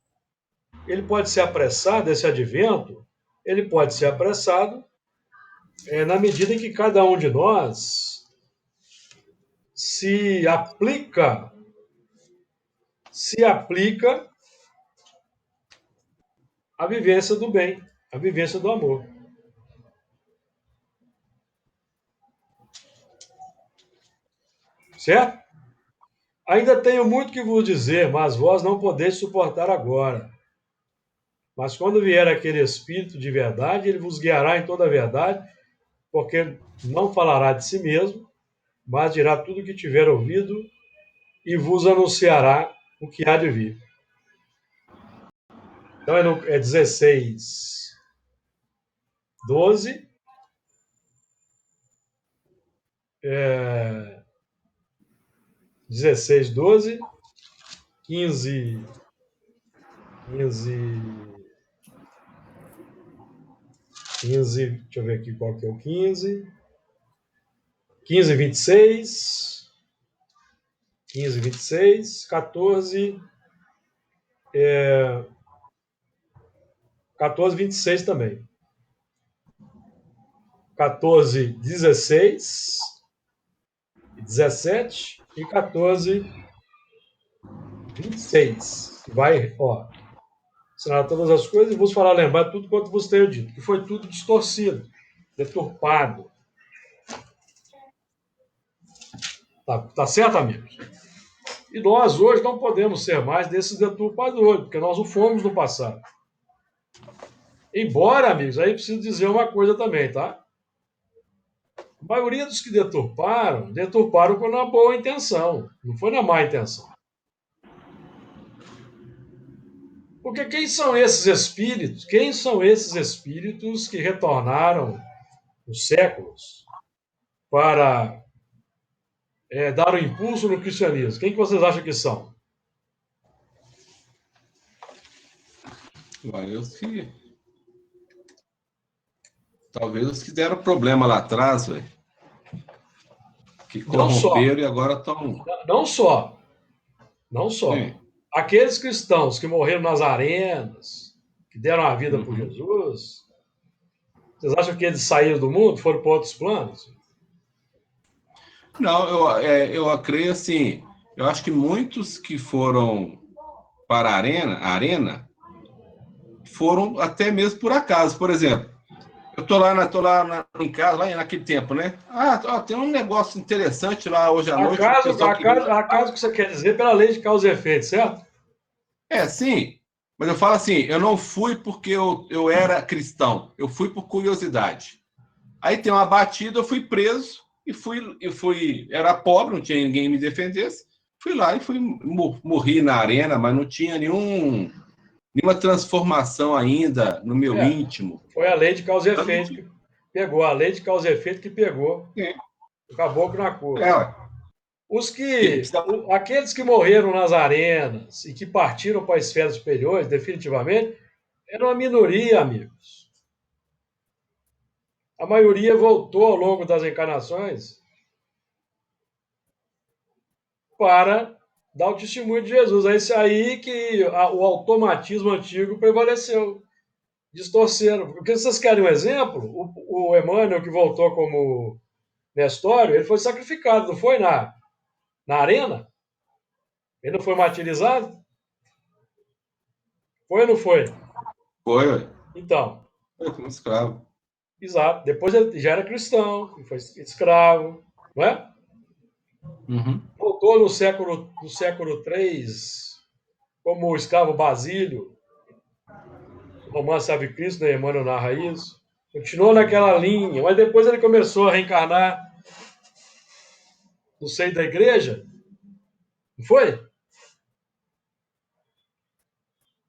esse advento, ele pode ser apressado na medida em que cada um de nós se aplica à vivência do bem, à vivência do amor. Certo? Ainda tenho muito que vos dizer, mas vós não podeis suportar agora. Mas quando vier aquele Espírito de verdade, ele vos guiará em toda a verdade, porque não falará de si mesmo, mas dirá tudo o que tiver ouvido e vos anunciará o que há de vir. Então é 16, 12. 16, 12, 15, 15, deixa eu ver aqui qual que é o 15, 15, 26, 15, 26, 14, 14, 26 também. 14, 16, 17 e 14, 26. Vai, ó, ensinar todas as coisas e vos fará lembrar tudo quanto vos tenho dito, que foi tudo distorcido, deturpado. Tá certo, amigos? E nós hoje não podemos ser mais desses deturpadores, porque nós o fomos no passado. Embora, amigos, aí preciso dizer uma coisa também, tá? A maioria dos que deturparam com uma boa intenção, não foi na má intenção. Porque quem são esses espíritos? Quem são esses espíritos que retornaram nos séculos para dar um impulso no cristianismo? Quem que vocês acham que são? Talvez os que deram problema lá atrás, velho. Que corromperam e agora estão... Não só. Sim. Aqueles cristãos que morreram nas arenas, que deram a vida por Jesus, vocês acham que eles saíram do mundo, foram para outros planos? Não, eu creio assim, eu acho que muitos que foram para a arena foram até mesmo por acaso. Por exemplo, eu tô lá em casa, lá naquele tempo, né? Tem um negócio interessante lá hoje à noite. Acaso que você quer dizer pela lei de causa e efeito, certo? Sim. Mas eu falo assim, eu não fui porque eu era cristão, eu fui por curiosidade. Aí tem uma batida, eu fui preso era pobre, não tinha ninguém me defendesse. Fui lá e morri na arena, mas não tinha nenhuma transformação ainda no meu íntimo. Foi a lei de causa e efeito que pegou, a lei de causa e efeito que pegou o caboclo na cor. Aqueles que morreram nas arenas e que partiram para as esferas superiores, definitivamente, era uma minoria, amigos. A maioria voltou ao longo das encarnações para dar o testemunho de Jesus. É isso aí que o automatismo antigo prevaleceu. Distorceram. Porque vocês querem um exemplo? O Emmanuel, que voltou como Nestório, ele foi sacrificado, não foi na arena? Ele não foi martirizado? Foi ou não foi? Foi, ué. Então. Foi como escravo. Exato. Depois ele já era cristão, foi escravo, não é? Uhum. Voltou no século III como o escravo Basílio. O romance Ave Cristo, né? Emmanuel narra isso. Continuou naquela linha, mas depois ele começou a reencarnar no seio da igreja, não foi?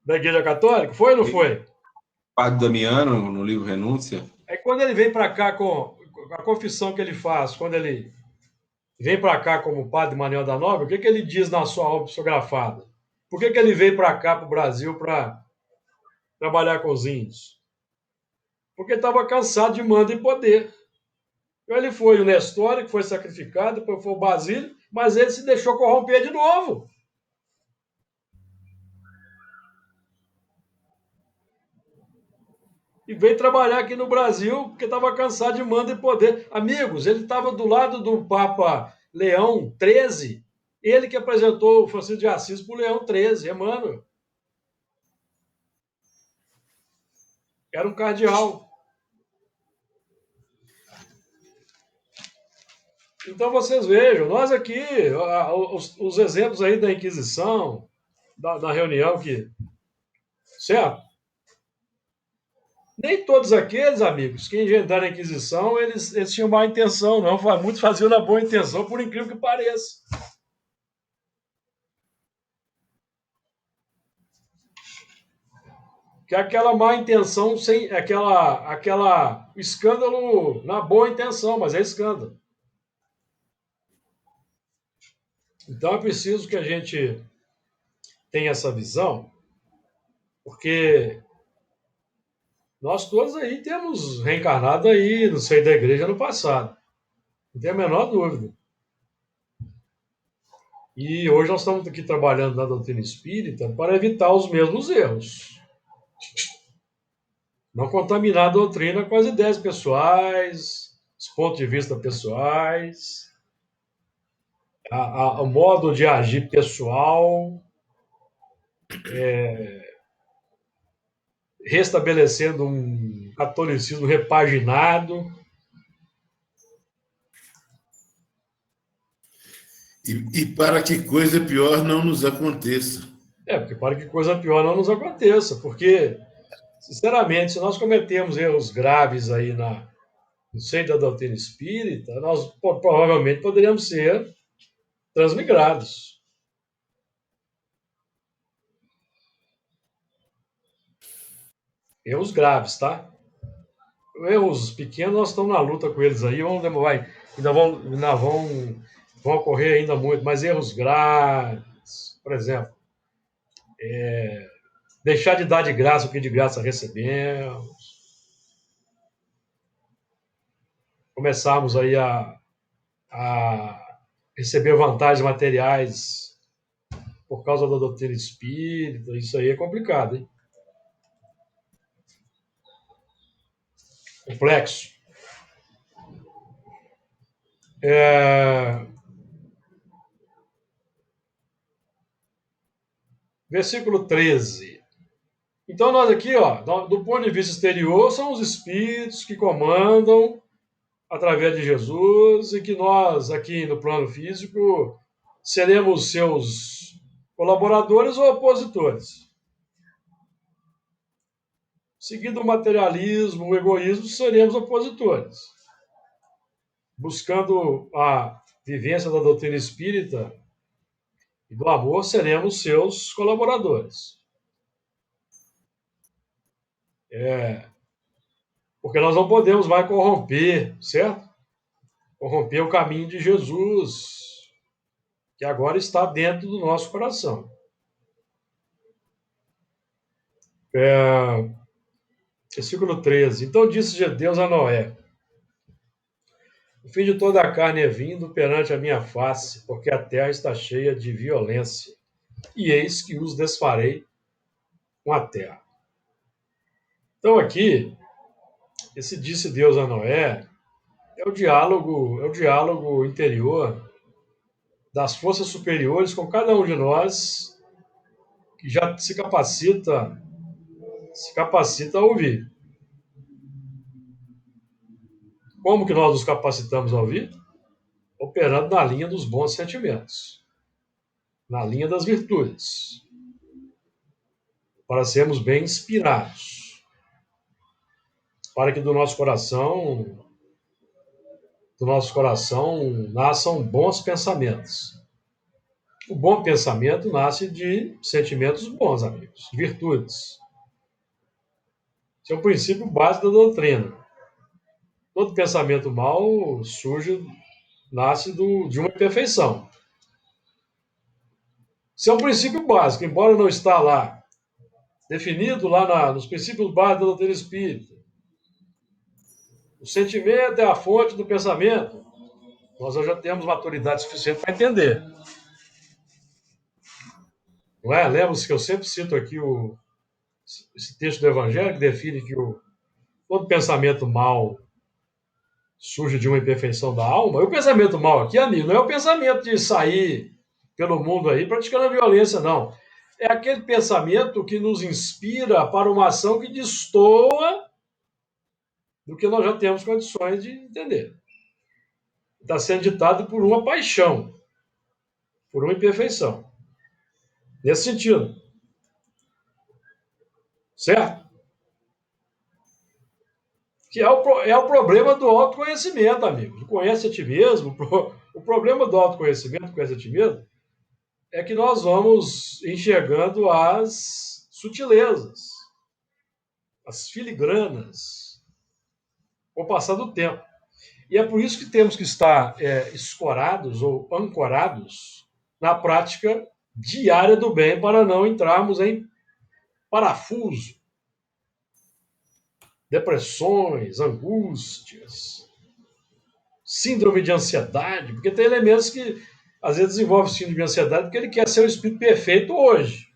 Da igreja católica? Foi ou não foi? Padre Damiano, no livro Renúncia. Aí quando ele vem para cá com a confissão que ele faz, quando ele vem para cá como padre Manuel da Nóbrega, o que ele diz na sua obra psicografada? Por que ele veio para cá, para o Brasil, para trabalhar com os índios? Porque estava cansado de mando e poder. Então ele foi o Nestório, que foi sacrificado, depois foi o Basílio, mas ele se deixou corromper de novo. E veio trabalhar aqui no Brasil porque estava cansado de mando e poder. Amigos, ele estava do lado do Papa Leão XIII, ele que apresentou o Francisco de Assis para o Leão XIII, Emmanuel. Era um cardeal. Então vocês vejam, nós aqui, os exemplos aí da Inquisição, da reunião que. Certo? Nem todos aqueles, amigos, que engendraram a Inquisição, eles tinham má intenção, não. Muitos faziam na boa intenção, por incrível que pareça. Que é aquela má intenção, sem aquela escândalo na boa intenção, mas é escândalo. Então é preciso que a gente tenha essa visão, porque nós todos aí temos reencarnado aí no seio da igreja no passado. Não tem a menor dúvida. E hoje nós estamos aqui trabalhando na doutrina espírita para evitar os mesmos erros. Não contaminar a doutrina com as ideias pessoais, os pontos de vista pessoais, o modo de agir pessoal, restabelecendo um catolicismo repaginado. E para que coisa pior não nos aconteça. Porque para que coisa pior não nos aconteça, porque, sinceramente, se nós cometemos erros graves aí no seio da doutrina espírita, nós provavelmente poderíamos ser transmigrados. Erros graves, tá? Erros pequenos, nós estamos na luta com eles aí, ainda vão ocorrer ainda muito, mas erros graves, por exemplo, deixar de dar de graça o que de graça recebemos, começarmos aí a receber vantagens materiais por causa da doutrina espírita, isso aí é complicado, hein? Complexo. Versículo 13. Então, nós aqui, do ponto de vista exterior, são os espíritos que comandam através de Jesus e que nós, aqui no plano físico, seremos seus colaboradores ou opositores. Seguindo o materialismo, o egoísmo, seremos opositores. Buscando a vivência da doutrina espírita e do amor, seremos seus colaboradores. Porque nós não podemos mais corromper, certo? Corromper o caminho de Jesus, que agora está dentro do nosso coração. Versículo 13. Então disse Deus a Noé: o fim de toda a carne é vindo perante a minha face, porque a terra está cheia de violência. E eis que os desfarei com a terra. Então aqui, esse disse Deus a Noé, é o diálogo interior das forças superiores com cada um de nós que já se capacita a ouvir. Como que nós nos capacitamos a ouvir? Operando na linha dos bons sentimentos, na linha das virtudes, para sermos bem inspirados, para que do nosso coração nasçam bons pensamentos. O bom pensamento nasce de sentimentos bons, amigos, virtudes. Esse é o princípio básico da doutrina. Todo pensamento mau nasce de uma imperfeição. Esse é um princípio básico, embora não está lá, definido lá nos princípios básicos da doutrina espírita. O sentimento é a fonte do pensamento. Nós já temos maturidade suficiente para entender. Não é? Lembra-se que eu sempre cito aqui esse texto do Evangelho que define que todo pensamento mau surge de uma imperfeição da alma. E o pensamento mau aqui, amigo, não é o pensamento de sair pelo mundo aí praticando a violência, não. É aquele pensamento que nos inspira para uma ação que destoa do que nós já temos condições de entender. Está sendo ditado por uma paixão, por uma imperfeição. Nesse sentido. Certo? Que é o problema do autoconhecimento, amigos. Conhece a ti mesmo. O problema do autoconhecimento, conhece a ti mesmo, é que nós vamos enxergando as sutilezas, as filigranas, com o passar do tempo. E é por isso que temos que estar escorados ou ancorados na prática diária do bem, para não entrarmos em parafuso, depressões, angústias, síndrome de ansiedade, porque tem elementos que às vezes desenvolvem síndrome de ansiedade porque ele quer ser o espírito perfeito hoje.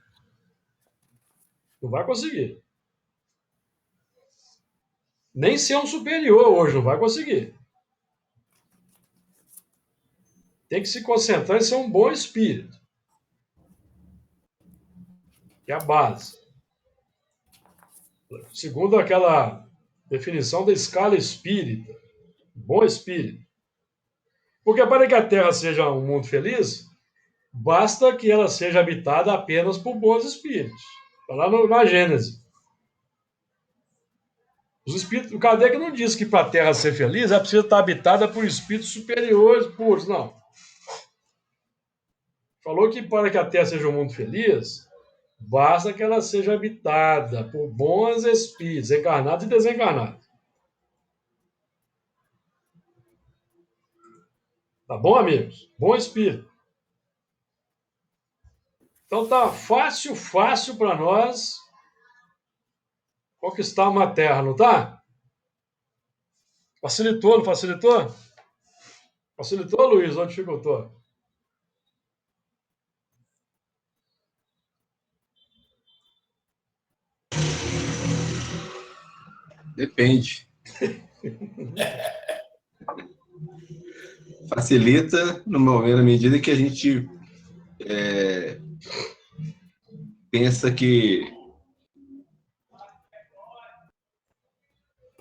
Não vai conseguir. Nem ser um superior hoje, não vai conseguir. Tem que se concentrar em ser um bom espírito. Que é a base. Segundo aquela definição da escala espírita, bom espírito. Porque para que a Terra seja um mundo feliz, basta que ela seja habitada apenas por bons espíritos. Está lá na Gênesis. Os espíritos, o Kardec não diz que para a Terra ser feliz, ela precisa estar habitada por espíritos superiores, puros, não. Falou que para que a Terra seja um mundo feliz, basta que ela seja habitada por bons espíritos, encarnados e desencarnados. Tá bom, amigos? Bom espírito. Então tá fácil para nós conquistar uma terra, não tá? Facilitou, não facilitou? Facilitou, Luiz, ou dificultou? Depende. Facilita na medida que a gente pensa que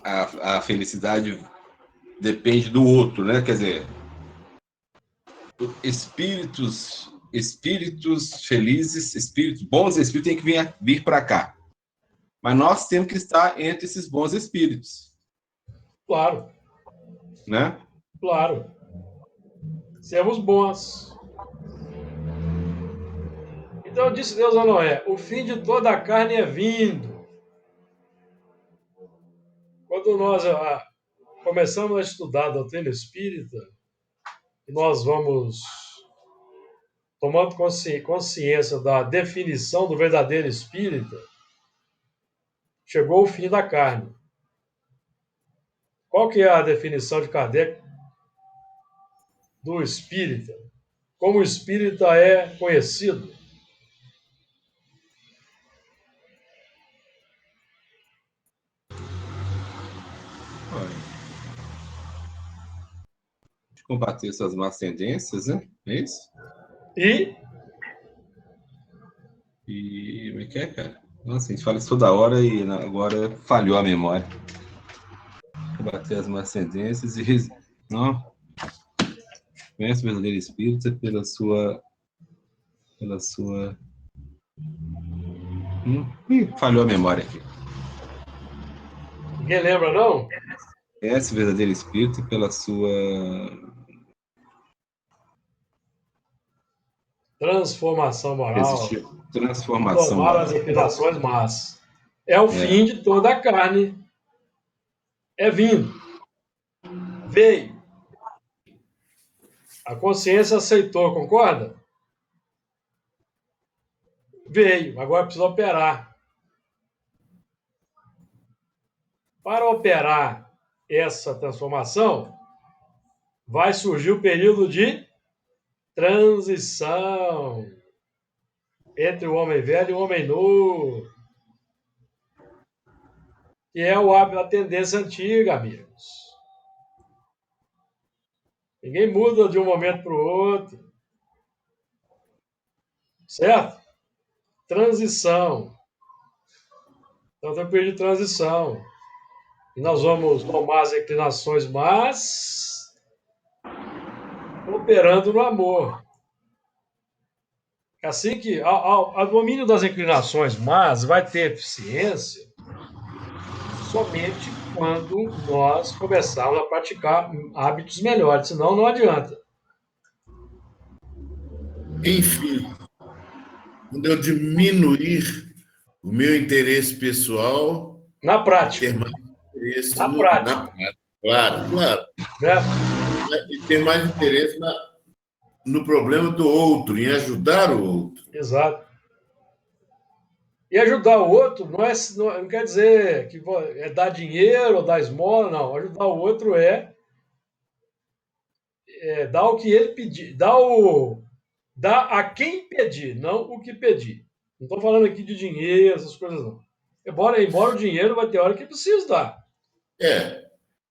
a felicidade depende do outro, né? Quer dizer, espíritos felizes, bons espíritos têm que vir para cá. Mas nós temos que estar entre esses bons espíritos. Claro. Né? Claro. Sermos bons. Então disse Deus a Noé: o fim de toda a carne é vindo. Quando nós começamos a estudar a doutrina espírita, nós vamos tomando consciência da definição do verdadeiro espírita, chegou o fim da carne. Qual que é a definição de Kardec do espírita? Como o espírita é conhecido? Combater essas más tendências, né? É isso? E como é que é, cara? Nossa, a gente fala isso toda hora e agora falhou a memória. Combater as más tendências e... Não. Conhece o verdadeiro espírito pela sua... falhou a memória aqui. ninguém lembra, não? Conhece o verdadeiro espírito pela sua... Transformação moral. Transformação Tomar moral. as inclinações más. É o fim de toda a carne. É vindo. Veio. A consciência aceitou, concorda? Veio. Agora precisa operar. Para operar essa transformação, vai surgir o período de transição entre o homem velho e o homem novo, que é a tendência antiga, amigos. Ninguém muda de um momento para o outro. Certo? Transição. Então, tem um período de transição. E nós vamos tomar as inclinações más, operando no amor. Assim que, ao domínio das inclinações más, vai ter eficiência somente quando nós começarmos a praticar hábitos melhores, senão não adianta. Enfim, quando eu diminuir o meu interesse pessoal... Na prática. Ter mais interesse na prática. Na prática. Claro. Né? E ter mais interesse no problema do outro, em ajudar o outro. Exato. E ajudar o outro não quer dizer que é dar dinheiro ou dar esmola, não. Ajudar o outro é dar o que ele pedir, dar a quem pedir, não o que pedir. Não estou falando aqui de dinheiro, essas coisas não. Embora o dinheiro vai ter hora que precisa dar.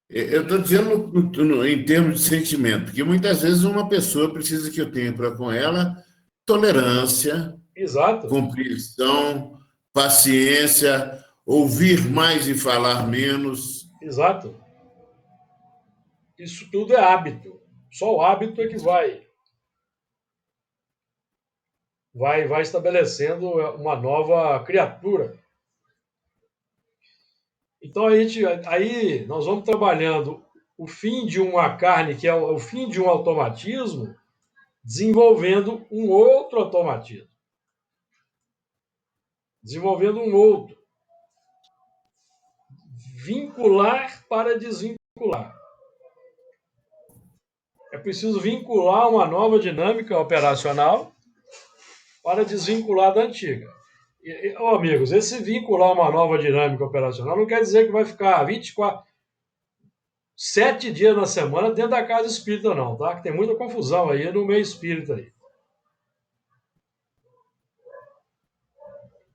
Eu estou dizendo em termos de sentimento, que muitas vezes uma pessoa precisa que eu tenha para com ela tolerância, exato, compreensão, paciência, ouvir mais e falar menos. Exato. Isso tudo é hábito. Só o hábito é que vai estabelecendo uma nova criatura. Então aí nós vamos trabalhando o fim de uma carne, que é o fim de um automatismo, desenvolvendo um outro automatismo. Desenvolvendo um outro. Vincular para desvincular. É preciso vincular uma nova dinâmica operacional para desvincular da antiga. Amigos, esse vincular uma nova dinâmica operacional não quer dizer que vai ficar 7 dias na semana dentro da casa espírita, não, tá? Que tem muita confusão aí no meio espírita aí.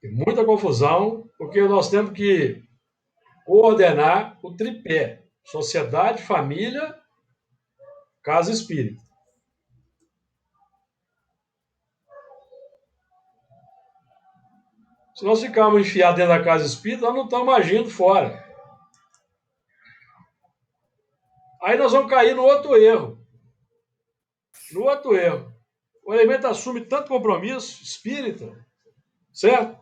Tem muita confusão, porque nós temos que coordenar o tripé: sociedade, família, casa espírita. Se nós ficarmos enfiados dentro da casa espírita, nós não estamos agindo fora. Aí nós vamos cair no outro erro. O elemento assume tanto compromisso espírita, certo?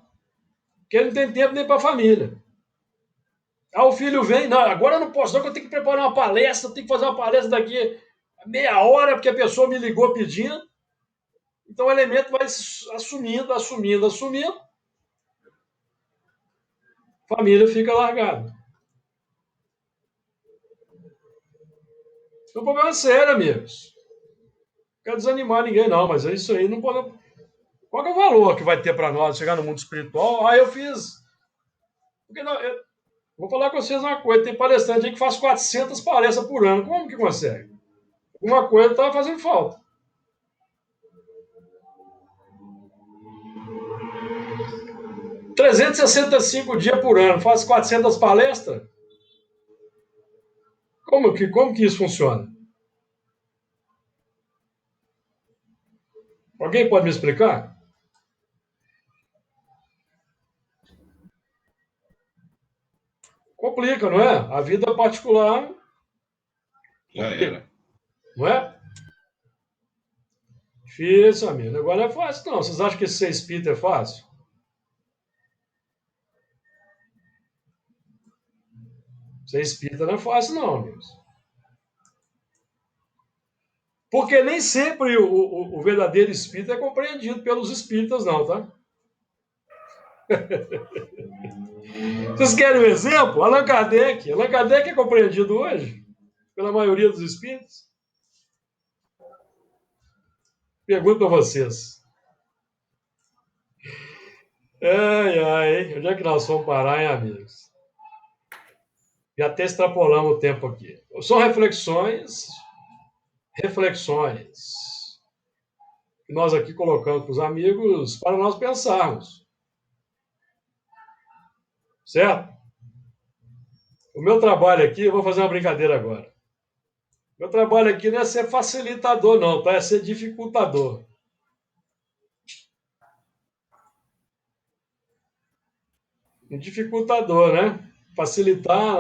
Porque ele não tem tempo nem para a família. Aí o filho vem, não, agora eu não posso, não, que eu tenho que preparar uma palestra, eu tenho que fazer uma palestra daqui a meia hora, porque a pessoa me ligou pedindo. Então o elemento vai assumindo. A família fica largada. É um problema sério, amigos. Não quero desanimar ninguém, não, mas é isso aí. Não pode... Qual que é o valor que vai ter para nós chegar no mundo espiritual? Eu fiz. Porque não, vou falar com vocês uma coisa: tem palestrante aí que faz 400 palestras por ano. Como que consegue? Alguma coisa está fazendo falta. – 365 dias por ano, faz 400 palestras? Como que isso funciona? Alguém pode me explicar? Complica, não é? A vida particular. Já era. Não é? Difícil, amigo. O negócio não é fácil, não. Vocês acham que ser espírita é fácil? Ser espírita não é fácil, não, amigos. Porque nem sempre o verdadeiro espírita é compreendido pelos espíritas, não, tá? Vocês querem um exemplo? Allan Kardec. Allan Kardec é compreendido hoje pela maioria dos espíritos? Pergunto a vocês. Ai, onde é que nós vamos parar, hein, amigos? Já até extrapolamos o tempo aqui. São reflexões que nós aqui colocamos para os amigos para nós pensarmos. Certo? O meu trabalho aqui, eu vou fazer uma brincadeira agora. Meu trabalho aqui não é ser facilitador, não, tá? É ser dificultador. Um dificultador, né? Facilitar.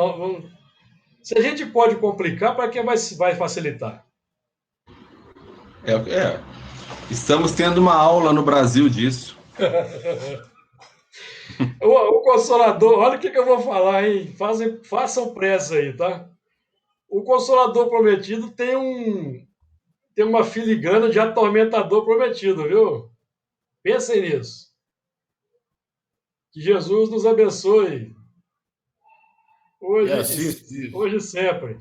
Se a gente pode complicar, para que vai facilitar? Estamos tendo uma aula no Brasil disso. O Consolador, olha o que eu vou falar, hein? Façam pressa aí, tá? O Consolador Prometido tem uma filigrana de Atormentador Prometido, viu? Pensem nisso. Que Jesus nos abençoe. Hoje e sempre.